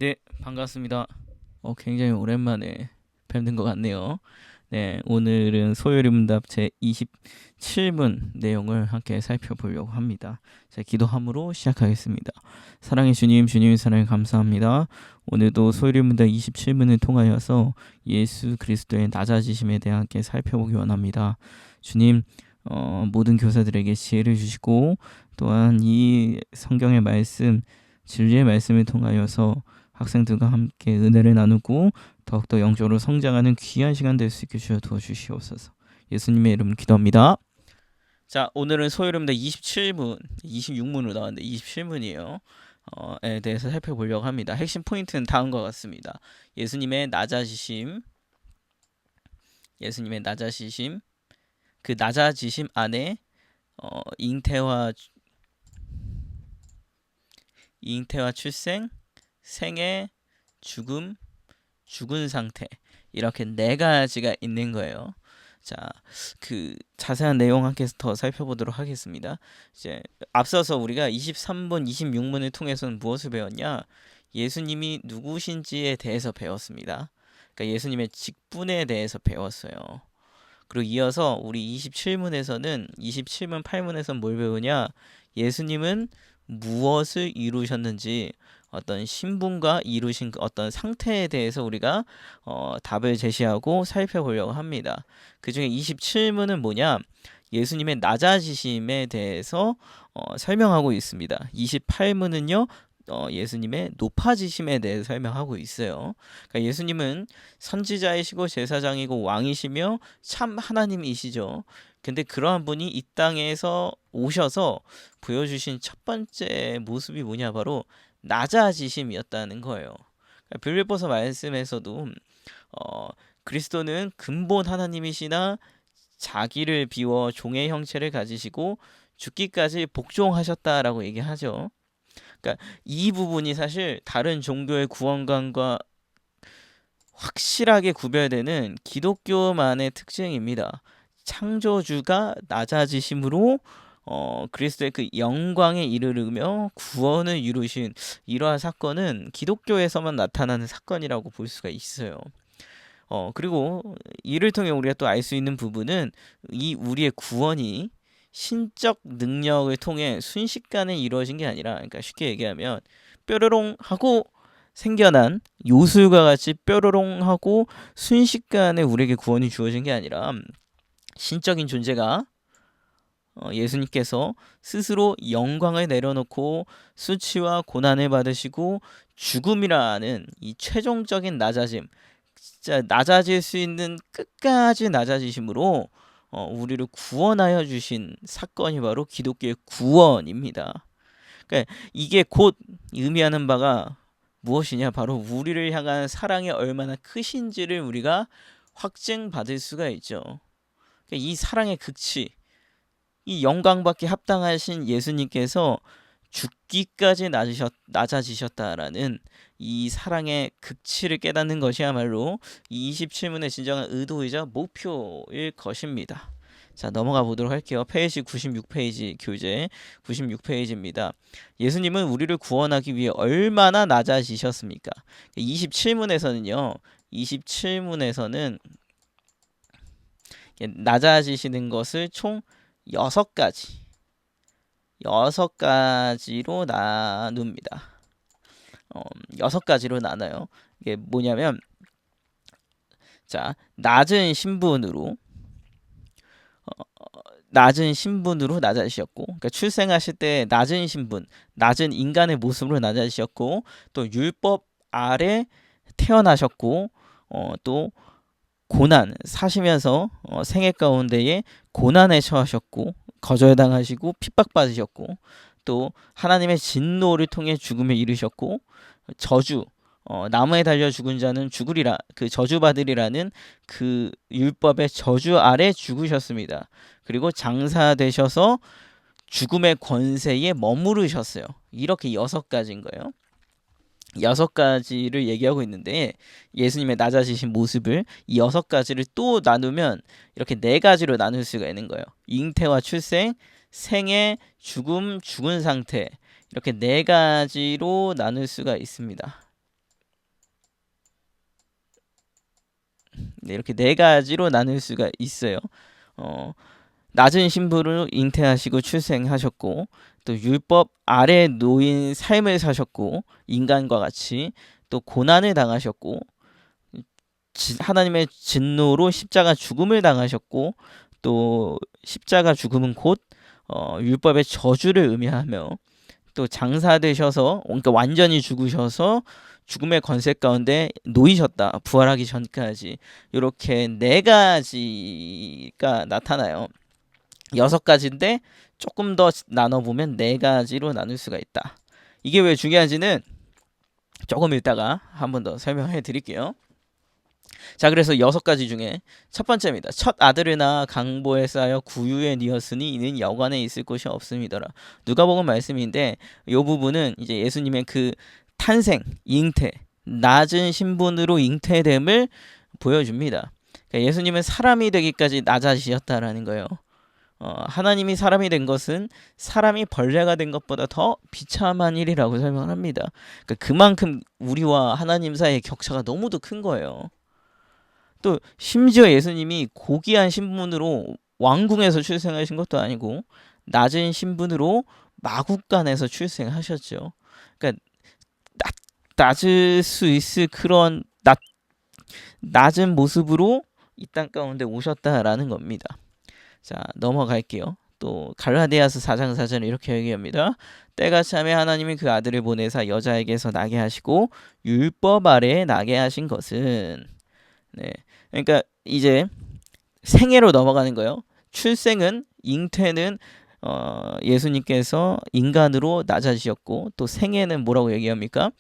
네, 반갑습니다. 굉장히 오랜만에 뵙는 것 같네요. 네, 오늘은 소요리문답 제 27문 내용을 함께 살펴보려고 합니다. 자, 기도함으로 시작하겠습니다. 사랑의 주님, 주님의 사랑에 감사합니다. 오늘도 소요리문답 27문을 통하여서 예수 그리스도의 낮아지심에 대해 함께 살펴보기 원합니다. 주님, 모든 교사들에게 지혜를 주시고 또한 이 성경의 말씀, 진리의 말씀을 통하여서 학생들과 함께 은혜를 나누고 더욱더 영적으로 성장하는 귀한 시간 될 수 있게 주여 도와주시옵소서. 예수님의 이름으로 기도합니다. 자, 오늘은 소요리문답 27문, 26문으로 나왔는데 27문이에요. 에 대해서 살펴보려고 합니다. 핵심 포인트는 다음과 같습니다. 예수님의 낮아지심, 그 낮아지심 안에 잉태와 출생, 생애, 죽음, 죽은 상태, 이렇게 네 가지가 있는 거예요. 자, 그 자세한 내용 함께 더 살펴보도록 하겠습니다. 이제 앞서서 우리가 23번, 26문을 통해서는 무엇을 배웠냐? 예수님이 누구신지에 대해서 배웠습니다. 그러니까 예수님의 직분에 대해서 배웠어요. 그리고 이어서 우리 27문에서는 27문 8문에서는 뭘 배우냐? 예수님은 무엇을 이루셨는지, 어떤 신분과 이루신 어떤 상태에 대해서 우리가 답을 제시하고 살펴보려고 합니다. 그 중에 27문은 뭐냐? 예수님의 낮아지심에 대해서 설명하고 있습니다. 28문은요, 예수님의 높아지심에 대해서 설명하고 있어요. 그러니까 예수님은 선지자이시고 제사장이고 왕이시며 참 하나님이시죠. 근데 그러한 분이 이 땅에서 오셔서 보여주신 첫 번째 모습이 뭐냐? 바로 낮아지심이었다는 거예요. 그러니까 빌립보서 말씀에서도 그리스도는 근본 하나님이시나 자기를 비워 종의 형체를 가지시고 죽기까지 복종하셨다라고 얘기하죠. 그러니까 이 부분이 사실 다른 종교의 구원관과 확실하게 구별되는 기독교만의 특징입니다. 창조주가 낮아지심으로 그리스도의 그 영광에 이르르며 구원을 이루신 이러한 사건은 기독교에서만 나타나는 사건이라고 볼 수가 있어요. 그리고 이를 통해 우리가 또 알 수 있는 부분은 이 우리의 구원이 신적 능력을 통해 순식간에 이루어진 게 아니라, 그러니까 쉽게 얘기하면 뾰로롱 하고 생겨난 요술과 같이 뾰로롱 하고 순식간에 우리에게 구원이 주어진 게 아니라, 신적인 존재가 예수님께서 스스로 영광을 내려놓고 수치와 고난을 받으시고 죽음이라는 이 최종적인 낮아짐, 진짜 낮아질 수 있는 끝까지 낮아지심으로 우리를 구원하여 주신 사건이 바로 기독교의 구원입니다. 그러니까 이게 곧 의미하는 바가 무엇이냐? 바로 우리를 향한 사랑이 얼마나 크신지를 우리가 확증받을 수가 있죠. 그러니까 이 사랑의 극치, 이 영광받기 합당하신 예수님께서 죽기까지 낮아지셨다라는 이 사랑의 극치를 깨닫는 것이야말로 이 27문의 진정한 의도이자 목표일 것입니다. 자, 넘어가 보도록 할게요. 페이지 96페이지, 교재 96페이지입니다. 예수님은 우리를 구원하기 위해 얼마나 낮아지셨습니까? 27문에서는요. 낮아지시는 것을 총 6가지로 나눕니다. 6가지로 나눠요. 이게 뭐냐면, 자, 낮은 신분으로 낮아지셨고, 그러니까 출생하실 때 낮은 신분, 낮은 인간의 모습으로 낮아지셨고, 또 율법 아래 태어나셨고, 또 고난 사시면서 생애 가운데에 고난에 처하셨고, 거절당하시고 핍박받으셨고, 또 하나님의 진노를 통해 죽음에 이르셨고, 저주, 나무에 달려 죽은 자는 죽으리라, 그 저주받으리라는 그 율법의 저주 아래 죽으셨습니다. 그리고 장사되셔서 죽음의 권세에 머무르셨어요. 이렇게 6가지인 거예요. 6가지를 얘기하고 있는데, 예수님의 낮아지신 모습을 이 6가지를 또 나누면 이렇게 4가지로 나눌 수가 있는 거예요. 잉태와 출생, 생애, 죽음, 죽은 상태, 이렇게 4가지로 나눌 수가 있습니다. 네, 이렇게 네 가지로 나눌 수가 있어요. 낮은 신분으로 잉태하시고 출생하셨고, 또 율법 아래 놓인 삶을 사셨고, 인간과 같이 또 고난을 당하셨고, 하나님의 진노로 십자가 죽음을 당하셨고, 또 십자가 죽음은 곧 율법의 저주를 의미하며, 또 장사되셔서, 그러니까 완전히 죽으셔서 죽음의 권세 가운데 놓이셨다. 부활하기 전까지. 이렇게 네 가지가 나타나요. 6가지인데 조금 더 나눠보면 4가지로 나눌 수가 있다. 이게 왜 중요한지는 조금 이따가 한 번 더 설명해 드릴게요. 자, 그래서 6가지 중에 첫 번째입니다. 첫 아들을 낳아 강보에 쌓여 구유에 뉘었으니 이는 여관에 있을 곳이 없음이더라. 누가복음 말씀인데 이 부분은 이제 예수님의 그 탄생, 잉태, 낮은 신분으로 잉태됨을 보여줍니다. 그러니까 예수님은 사람이 되기까지 낮아지셨다라는 거예요. 하나님이 사람이 된 것은 사람이 벌레가 된 것보다 더 비참한 일이라고 설명을 합니다. 그러니까 그만큼 우리와 하나님 사이의 격차가 너무도 큰 거예요. 또 심지어 예수님이 고귀한 신분으로 왕궁에서 출생하신 것도 아니고 낮은 신분으로 마국간에서 출생하셨죠. 그러니까 낮을 수 있을 그런 낮은 모습으로 이 땅 가운데 오셨다라는 겁니다. 자, 넘어갈게요. 또 갈라디아서 4장 4절에 이렇게 얘기합니다. 때가 차매 하나님이 그 아들을 보내사 여자에게서 나게 하시고 율법 아래에 나게 하신 것은, 네, 그러니까 이제 생애로 넘어가는 거예요. 출생은, 잉태는 예수님께서 인간으로 낮아지셨고, 또 생애는 뭐라고 얘기합니까?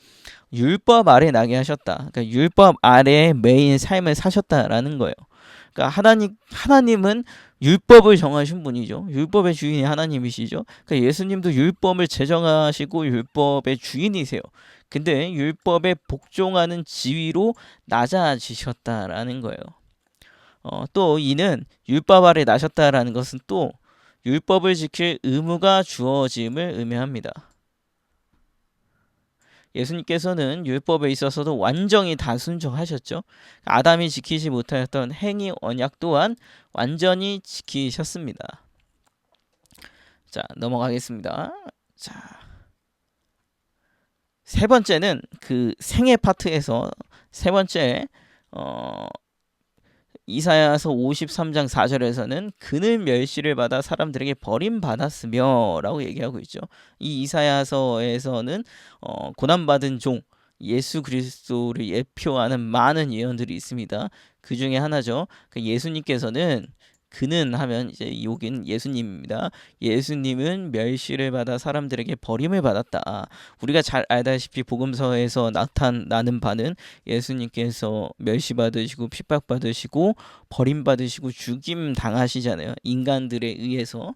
율법 아래 나게 하셨다. 그러니까 율법 아래에 매인 삶을 사셨다라는 거예요. 그러니까 하나님은 율법을 정하신 분이죠. 율법의 주인이 하나님이시죠. 그러니까 예수님도 율법을 제정하시고 율법의 주인이세요. 근데 율법에 복종하는 지위로 낮아지셨다라는 거예요. 또 이는 율법 아래 나셨다라는 것은 또 율법을 지킬 의무가 주어짐을 의미합니다. 예수님께서는 율법에 있어서도 완전히 다 순종하셨죠. 아담이 지키지 못하였던 행위 언약 또한 완전히 지키셨습니다. 자, 넘어가겠습니다. 자, 세 번째는 그 생애 파트에서 세 번째 이사야서 53장 4절에서는 그는 멸시를 받아 사람들에게 버림받았으며 라고 얘기하고 있죠. 이 이사야서에서는 고난받은 종 예수 그리스도를 예표하는 많은 예언들이 있습니다. 그 중에 하나죠. 그 예수님께서는 그는 하면 이제 여긴 예수님입니다. 예수님은 멸시를 받아 사람들에게 버림을 받았다. 우리가 잘 알다시피 복음서에서 나타나는 바는 예수님께서 멸시받으시고 핍박받으시고 버림받으시고 죽임 당하시잖아요. 인간들에 의해서.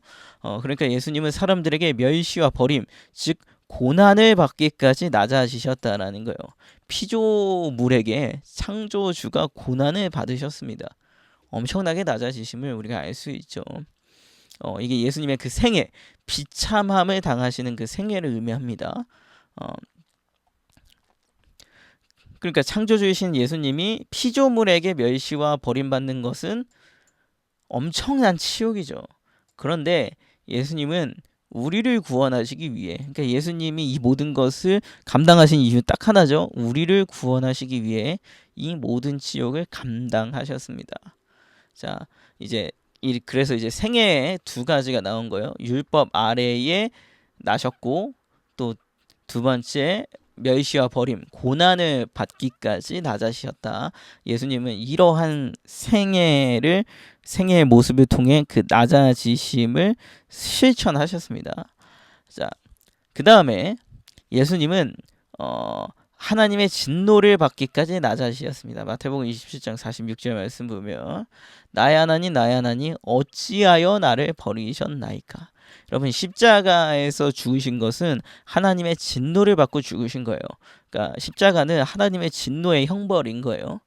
그러니까 예수님은 사람들에게 멸시와 버림, 즉 고난을 받기까지 낮아지셨다라는 거예요. 피조물에게 창조주가 고난을 받으셨습니다. 엄청나게 낮아지심을 우리가 알 수 있죠. 이게 예수님의 그 생애, 비참함을 당하시는 그 생애를 의미합니다. 그러니까 창조주이신 예수님이 피조물에게 멸시와 버림받는 것은 엄청난 치욕이죠. 그런데 예수님은 우리를 구원하시기 위해, 그러니까 예수님이 이 모든 것을 감당하신 이유 딱 하나죠. 우리를 구원하시기 위해 이 모든 치욕을 감당하셨습니다. 자, 이제 그래서 이제 생애에 2가지가 나온 거예요. 율법 아래에 나셨고, 또 두 번째 멸시와 버림, 고난을 받기까지 낮아지셨다. 예수님은 이러한 생애의 모습을 통해 그 낮아지심을 실천하셨습니다. 자, 그 다음에 예수님은 하나님의 진노를 받기까지 낮아지셨습니다. 마태복음 27장 46절 말씀 보면 나의 하나님 어찌하여 나를 버리셨나이까. 여러분, 십자가에서 죽으신 것은 하나님의 진노를 받고 죽으신 거예요. 그러니까 십자가는 하나님의 진노의 형벌인 거예요.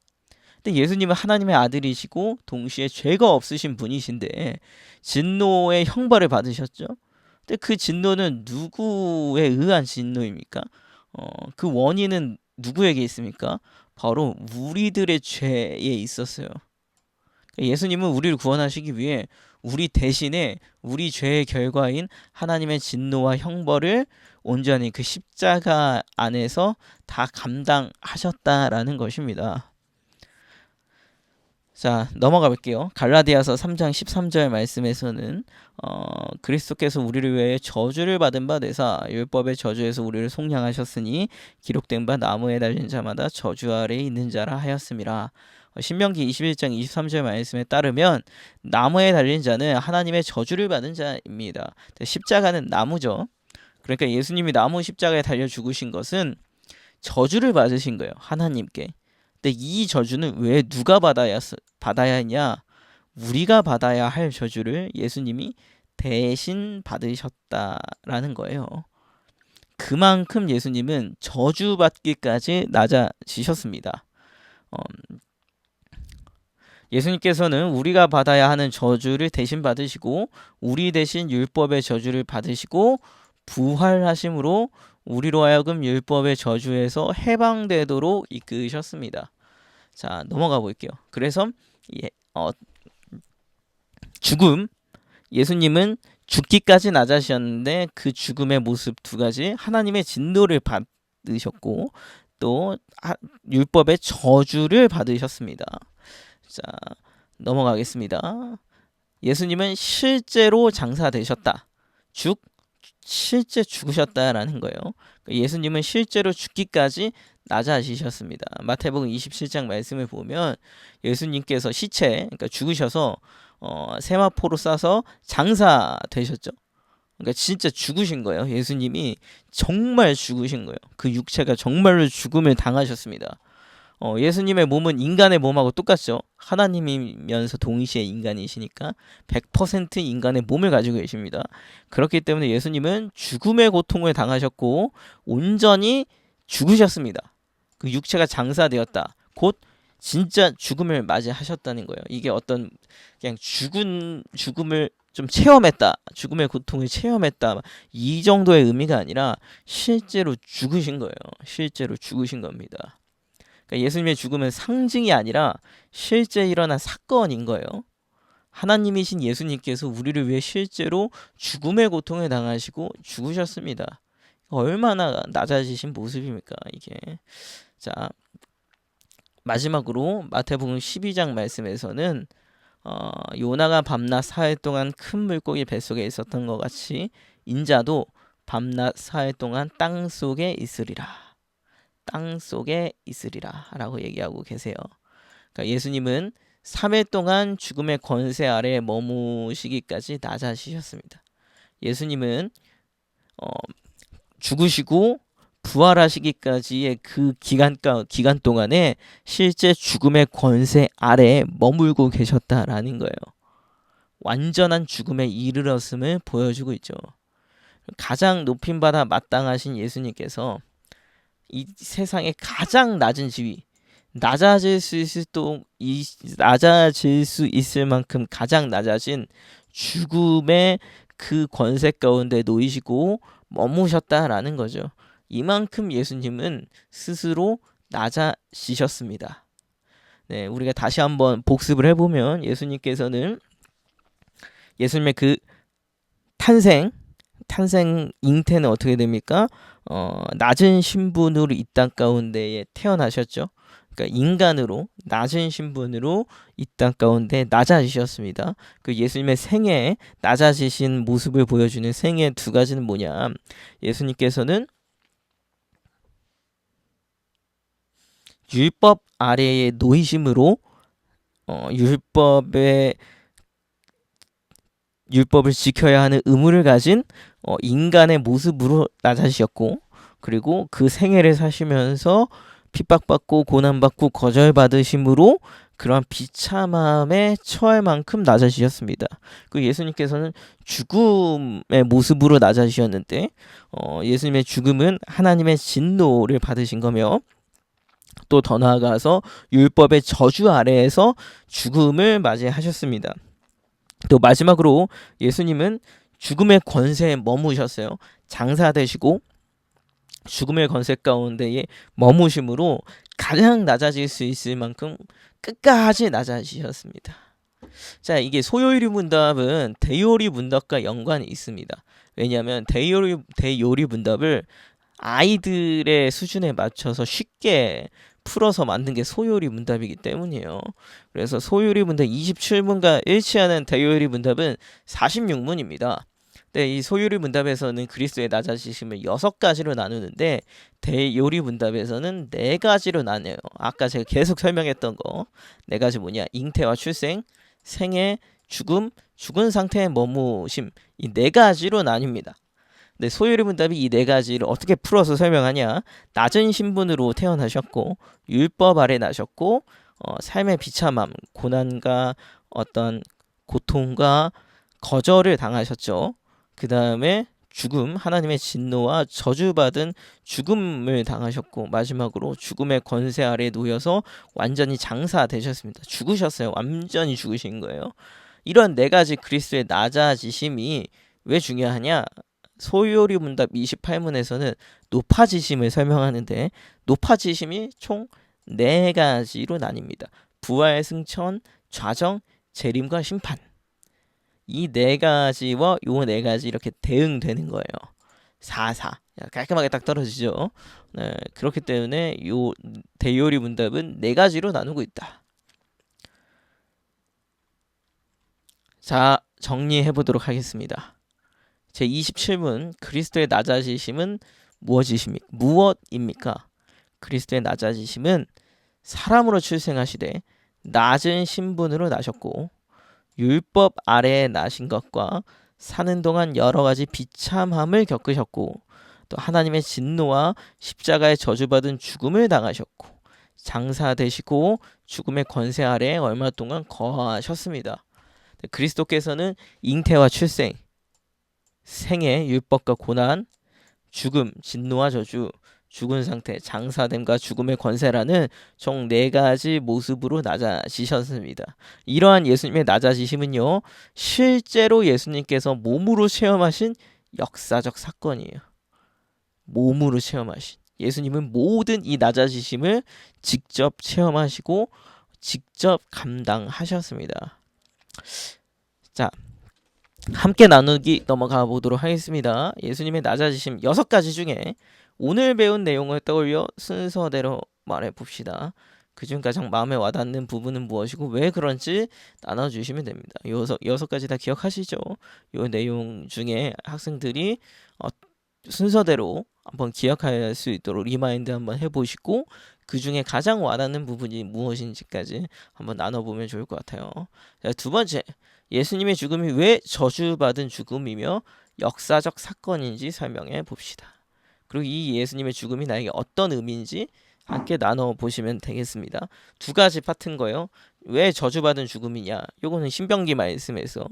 근데 예수님은 하나님의 아들이시고 동시에 죄가 없으신 분이신데 진노의 형벌을 받으셨죠. 근데 그 진노는 누구에 의한 진노입니까? 그 원인은 누구에게 있습니까? 바로 우리들의 죄에 있었어요. 예수님은 우리를 구원하시기 위해 우리 대신에 우리 죄의 결과인 하나님의 진노와 형벌을 온전히 그 십자가 안에서 다 감당하셨다라는 것입니다. 자, 넘어가 볼게요. 갈라디아서 3장 13절 말씀에서는 그리스도께서 우리를 위해 저주를 받은 바 되사 율법의 저주에서 우리를 속량하셨으니 기록된 바 나무에 달린 자마다 저주 아래에 있는 자라 하였음이라. 신명기 21장 23절 말씀에 따르면 나무에 달린 자는 하나님의 저주를 받은 자입니다. 십자가는 나무죠. 그러니까 예수님이 나무 십자가에 달려 죽으신 것은 저주를 받으신 거예요. 하나님께. 근데 이 저주는 왜 누가 받아야 했냐? 우리가 받아야 할 저주를 예수님이 대신 받으셨다라는 거예요. 그만큼 예수님은 저주받기까지 낮아지셨습니다. 예수님께서는 우리가 받아야 하는 저주를 대신 받으시고 우리 대신 율법의 저주를 받으시고 부활하심으로 우리로 하여금 율법의 저주에서 해방되도록 이끄셨습니다. 자, 넘어가 볼게요. 그래서 죽음, 예수님은 죽기까지 낮아지셨는데 그 죽음의 모습 두 가지, 하나님의 진노를 받으셨고 또 율법의 저주를 받으셨습니다. 자, 넘어가겠습니다. 예수님은 실제로 장사되셨다. 실제 죽으셨다라는 거예요. 예수님은 실제로 죽기까지 낮아지셨습니다. 마태복음 27장 말씀을 보면 예수님께서 시체, 그러니까 죽으셔서 세마포로 싸서 장사되셨죠. 그러니까 진짜 죽으신 거예요. 예수님이 정말 죽으신 거예요. 그 육체가 정말로 죽음을 당하셨습니다. 예수님의 몸은 인간의 몸하고 똑같죠. 하나님이면서 동시에 인간이시니까 100% 인간의 몸을 가지고 계십니다. 그렇기 때문에 예수님은 죽음의 고통을 당하셨고 온전히 죽으셨습니다. 그 육체가 장사되었다. 곧 진짜 죽음을 맞이하셨다는 거예요. 이게 어떤 그냥 죽음을 좀 체험했다. 죽음의 고통을 체험했다. 이 정도의 의미가 아니라 실제로 죽으신 거예요. 실제로 죽으신 겁니다. 그러니까 예수님의 죽음은 상징이 아니라 실제 일어난 사건인 거예요. 하나님이신 예수님께서 우리를 위해 실제로 죽음의 고통을 당하시고 죽으셨습니다. 얼마나 낮아지신 모습입니까, 이게. 자, 마지막으로 마태복음 12장 말씀에서는 요나가 밤낮 사흘 동안 큰 물고기 뱃속에 있었던 것 같이 인자도 밤낮 사흘 동안 땅속에 있으리라. 땅속에 있으리라 라고 얘기하고 계세요. 그러니까 예수님은 3일 동안 죽음의 권세 아래에 머무시기까지 낮아지셨습니다. 예수님은 죽으시고 부활하시기까지의 그 기간 동안에 실제 죽음의 권세 아래에 머물고 계셨다라는 거예요. 완전한 죽음에 이르렀음을 보여주고 있죠. 가장 높임받아 마땅하신 예수님께서 이 세상의 가장 낮은 지위, 낮아질 수 있을 만큼 가장 낮아진 죽음의 그 권세 가운데 놓이시고 머무셨다라는 거죠. 이만큼 예수님은 스스로 낮아지셨습니다. 네, 우리가 다시 한번 복습을 해보면 예수님께서는 예수님의 그 탄생 잉태는 어떻게 됩니까? 낮은 신분으로 이 땅 가운데에 태어나셨죠. 그러니까 인간으로 낮은 신분으로 이 땅 가운데 낮아지셨습니다. 그 예수님의 생애 낮아지신 모습을 보여주는 생애 두 가지는 뭐냐? 예수님께서는 율법 아래에 놓이심으로 율법을 지켜야 하는 의무를 가진 인간의 모습으로 낮아지셨고, 그리고 그 생애를 사시면서 핍박받고 고난받고 거절받으심으로 그러한 비참함에 처할 만큼 낮아지셨습니다. 그 예수님께서는 죽음의 모습으로 낮아지셨는데 예수님의 죽음은 하나님의 진노를 받으신 거며, 또 더 나아가서 율법의 저주 아래에서 죽음을 맞이하셨습니다. 또 마지막으로 예수님은 죽음의 권세에 머무셨어요. 장사되시고 죽음의 권세 가운데에 머무심으로 가장 낮아질 수 있을 만큼 끝까지 낮아지셨습니다. 자, 이게 소요리 문답은 대요리 문답과 연관이 있습니다. 왜냐하면 대요리 문답을 아이들의 수준에 맞춰서 쉽게 풀어서 만든 게 소요리 문답이기 때문이에요. 그래서 소요리 문답 27문과 일치하는 대요리 문답은 46문입니다. 네, 이 소요리 문답에서는 그리스도의 낮아지심을 6가지로 나누는데 대요리 문답에서는 4가지로 나뉘어요. 아까 제가 계속 설명했던 거 4가지 뭐냐? 잉태와 출생, 생애, 죽음, 죽은 상태의 머무심, 이 4가지로 나뉩니다. 네, 소요리 문답이 이 4가지를 어떻게 풀어서 설명하냐? 낮은 신분으로 태어나셨고 율법 아래 나셨고 삶의 비참함, 고난과 어떤 고통과 거절을 당하셨죠. 그 다음에 죽음, 하나님의 진노와 저주받은 죽음을 당하셨고 마지막으로 죽음의 권세 아래 놓여서 완전히 장사되셨습니다. 죽으셨어요. 완전히 죽으신 거예요. 이런 4가지 그리스도의 낮아지심이 왜 중요하냐? 소요리 문답 28문에서는 높아지심을 설명하는데 높아지심이 총 4가지로 나뉩니다. 부활, 승천, 좌정, 재림과 심판. 이 4가지와 요 4가지 이렇게 대응되는 거예요. 4. 깔끔하게 딱 떨어지죠. 네, 그렇기 때문에 요 대요리 문답은 4가지로 나누고 있다. 자, 정리해 보도록 하겠습니다. 제 27문 그리스도의 낮아지심은 무엇입니까? 그리스도의 낮아지심은 사람으로 출생하시되 낮은 신분으로 나셨고 율법 아래에 나신 것과 사는 동안 여러 가지 비참함을 겪으셨고 또 하나님의 진노와 십자가에 저주받은 죽음을 당하셨고 장사되시고 죽음의 권세 아래에 얼마 동안 거하셨습니다. 그리스도께서는 잉태와 출생, 생애, 율법과 고난, 죽음, 진노와 저주, 죽은 상태, 장사됨과 죽음의 권세라는 총 4가지 모습으로 낮아지셨습니다. 이러한 예수님의 낮아지심은요, 실제로 예수님께서 몸으로 체험하신 역사적 사건이에요. 몸으로 체험하신. 예수님은 모든 이 낮아지심을 직접 체험하시고 직접 감당하셨습니다. 자, 함께 나누기 넘어가 보도록 하겠습니다. 예수님의 낮아지심 6가지 중에 오늘 배운 내용을 떠올려 순서대로 말해 봅시다. 그중 가장 마음에 와닿는 부분은 무엇이고 왜 그런지 나눠주시면 됩니다. 6가지 다 기억하시죠? 이 내용 중에 학생들이 순서대로 한번 기억할 수 있도록 리마인드 한번 해보시고 그 중에 가장 와닿는 부분이 무엇인지까지 한번 나눠보면 좋을 것 같아요. 자, 2번째, 예수님의 죽음이 왜 저주받은 죽음이며 역사적 사건인지 설명해 봅시다. 그리고 이 예수님의 죽음이 나에게 어떤 의미인지 함께 나눠보시면 되겠습니다. 2가지 파트인 거예요. 왜 저주받은 죽음이냐? 요거는 신명기 말씀에서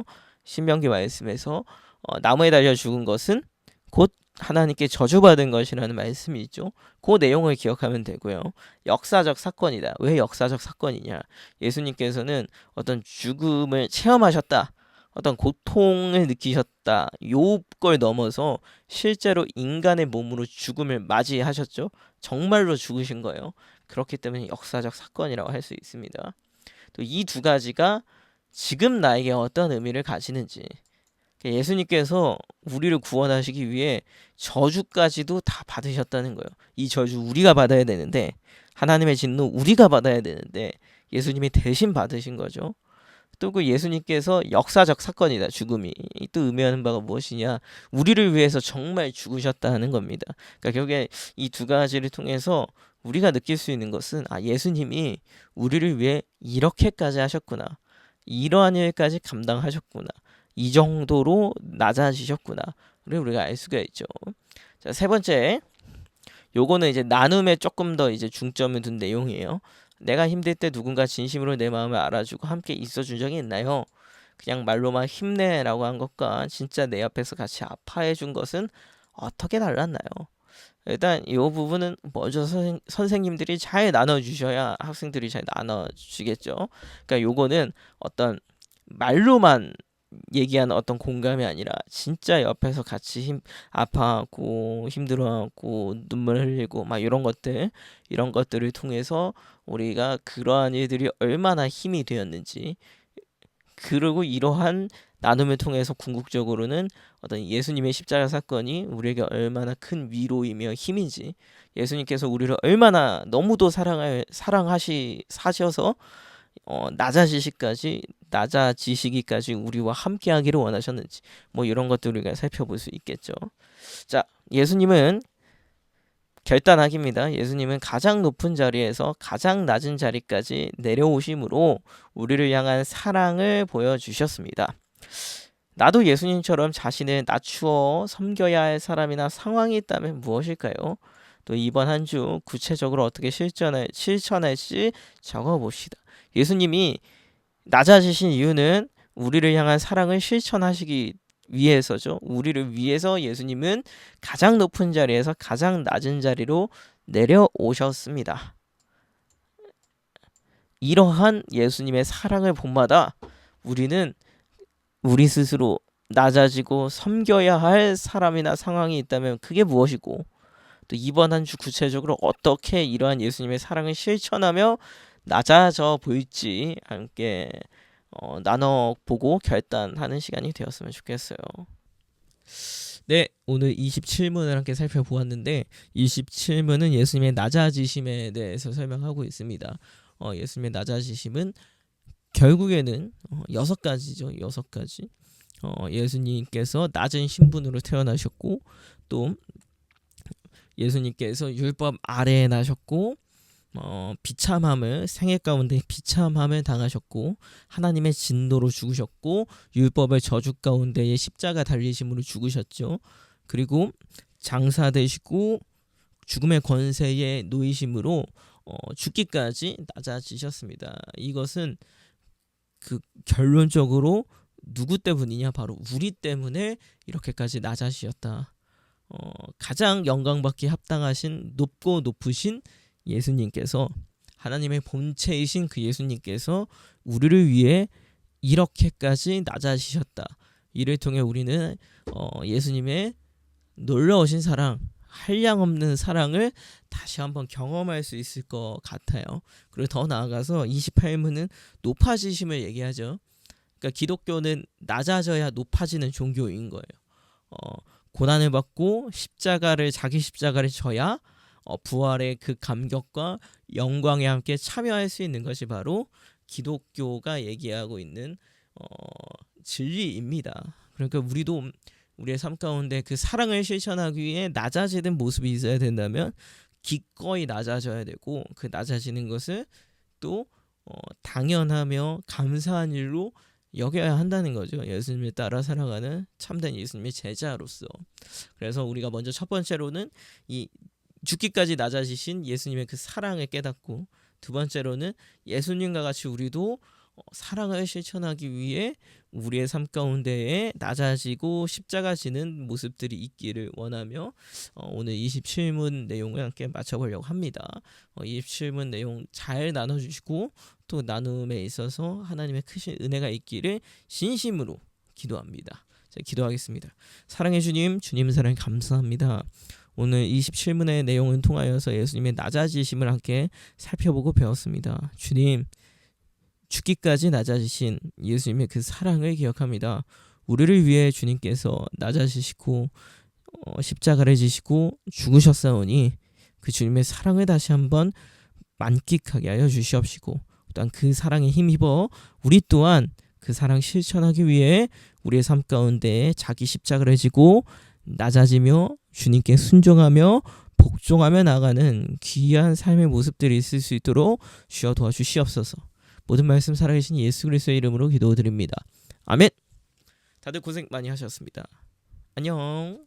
나무에 달려 죽은 것은 곧 하나님께 저주받은 것이라는 말씀이 있죠. 그 내용을 기억하면 되고요. 역사적 사건이다. 왜 역사적 사건이냐? 예수님께서는 어떤 죽음을 체험하셨다. 어떤 고통을 느끼셨다. 요걸 넘어서 실제로 인간의 몸으로 죽음을 맞이하셨죠. 정말로 죽으신 거예요. 그렇기 때문에 역사적 사건이라고 할 수 있습니다. 또 이 2가지가 지금 나에게 어떤 의미를 가지는지, 예수님께서 우리를 구원하시기 위해 저주까지도 다 받으셨다는 거예요. 이 저주 우리가 받아야 되는데, 하나님의 진노 우리가 받아야 되는데 예수님이 대신 받으신 거죠. 또 그 예수님께서 역사적 사건이다. 죽음이 또 의미하는 바가 무엇이냐? 우리를 위해서 정말 죽으셨다는 겁니다. 그러니까 결국에 이 2가지를 통해서 우리가 느낄 수 있는 것은 예수님이 우리를 위해 이렇게까지 하셨구나. 이러한 일까지 감당하셨구나. 이 정도로 낮아지셨구나를 우리가 알 수가 있죠. 자, 3번째, 요거는 이제 나눔에 조금 더 이제 중점을 둔 내용이에요. 내가 힘들 때 누군가 진심으로 내 마음을 알아주고 함께 있어준 적이 있나요? 그냥 말로만 힘내라고 한 것과 진짜 내 옆에서 같이 아파해 준 것은 어떻게 달랐나요? 일단 이 부분은 먼저 선생님들이 잘 나눠주셔야 학생들이 잘 나눠주겠죠. 그러니까 요거는 어떤 말로만 얘기하는 어떤 공감이 아니라 진짜 옆에서 같이 아파하고 힘들어하고 눈물 흘리고 막 이런 것들을 통해서 우리가 그러한 일들이 얼마나 힘이 되었는지 그리고 이러한 나눔을 통해서 궁극적으로는 어떤 예수님의 십자가 사건이 우리에게 얼마나 큰 위로이며 힘인지, 예수님께서 우리를 얼마나 너무도 사셔서 낮아지시기까지 우리와 함께하기를 원하셨는지, 뭐 이런 것들 우리가 살펴볼 수 있겠죠. 자, 예수님은 결단하기입니다. 예수님은 가장 높은 자리에서 가장 낮은 자리까지 내려오심으로 우리를 향한 사랑을 보여주셨습니다. 나도 예수님처럼 자신을 낮추어 섬겨야 할 사람이나 상황이 있다면 무엇일까요? 또 이번 한 주 구체적으로 어떻게 실천할지 적어봅시다. 예수님이 낮아지신 이유는 우리를 향한 사랑을 실천하시기 위해서죠. 우리를 위해서 예수님은 가장 높은 자리에서 가장 낮은 자리로 내려오셨습니다. 이러한 예수님의 사랑을 본받아 우리는 우리 스스로 낮아지고 섬겨야 할 사람이나 상황이 있다면 그게 무엇이고, 또 이번 한 주 구체적으로 어떻게 이러한 예수님의 사랑을 실천하며 낮아져 보일지 함께 나눠보고 결단하는 시간이 되었으면 좋겠어요. 네, 오늘 27문을 함께 살펴보았는데 27문은 예수님의 낮아지심에 대해서 설명하고 있습니다. 예수님의 낮아지심은 결국에는 6가지죠. 6가지. 예수님께서 낮은 신분으로 태어나셨고, 또 예수님께서 율법 아래에 나셨고, 생애 가운데 비참함을 당하셨고, 하나님의 진노로 죽으셨고, 율법의 저주 가운데에 십자가 달리심으로 죽으셨죠. 그리고 장사되시고 죽음의 권세에 놓이심으로 죽기까지 낮아지셨습니다. 이것은 그 결론적으로 누구 때문이냐? 바로 우리 때문에 이렇게까지 낮아지셨다. 가장 영광받기 합당하신 높고 높으신 예수님께서, 하나님의 본체이신 그 예수님께서 우리를 위해 이렇게까지 낮아지셨다. 이를 통해 우리는 예수님의 놀라우신 사랑, 한량없는 사랑을 다시 한번 경험할 수 있을 것 같아요. 그리고 더 나아가서 28문은 높아지심을 얘기하죠. 그러니까 기독교는 낮아져야 높아지는 종교인 거예요. 고난을 받고 자기 십자가를 져야 부활의 그 감격과 영광에 함께 참여할 수 있는 것이 바로 기독교가 얘기하고 있는 진리입니다. 그러니까 우리도 우리의 삶 가운데 그 사랑을 실천하기 위해 낮아지는 모습이 있어야 된다면 기꺼이 낮아져야 되고, 그 낮아지는 것을 또 당연하며 감사한 일로 여겨야 한다는 거죠. 예수님을 따라 살아가는 참된 예수님의 제자로서. 그래서 우리가 먼저 첫 번째로는 이 죽기까지 낮아지신 예수님의 그 사랑을 깨닫고, 두 번째로는 예수님과 같이 우리도 사랑을 실천하기 위해 우리의 삶 가운데에 낮아지고 십자가 지는 모습들이 있기를 원하며 오늘 27문 내용을 함께 맞춰보려고 합니다. 27문 내용 잘 나눠주시고, 또 나눔에 있어서 하나님의 크신 은혜가 있기를 진심으로 기도합니다. 자, 기도하겠습니다. 사랑해 주님, 주님 사랑 감사합니다. 오늘 27문의 내용을 통하여서 예수님의 낮아지심을 함께 살펴보고 배웠습니다. 주님, 죽기까지 낮아지신 예수님의 그 사랑을 기억합니다. 우리를 위해 주님께서 낮아지시고 십자가를 지시고 죽으셨사오니 그 주님의 사랑을 다시 한번 만끽하게 하여 주시옵시고, 또한 그 사랑에 힘입어 우리 또한 그 사랑 실천하기 위해 우리의 삶 가운데 자기 십자가를 지고 낮아지며 주님께 순종하며 복종하며 나가는 귀한 삶의 모습들이 있을 수 있도록 주여 도와주시옵소서. 모든 말씀 살아계신 예수 그리스도의 이름으로 기도드립니다. 아멘. 다들 고생 많이 하셨습니다. 안녕.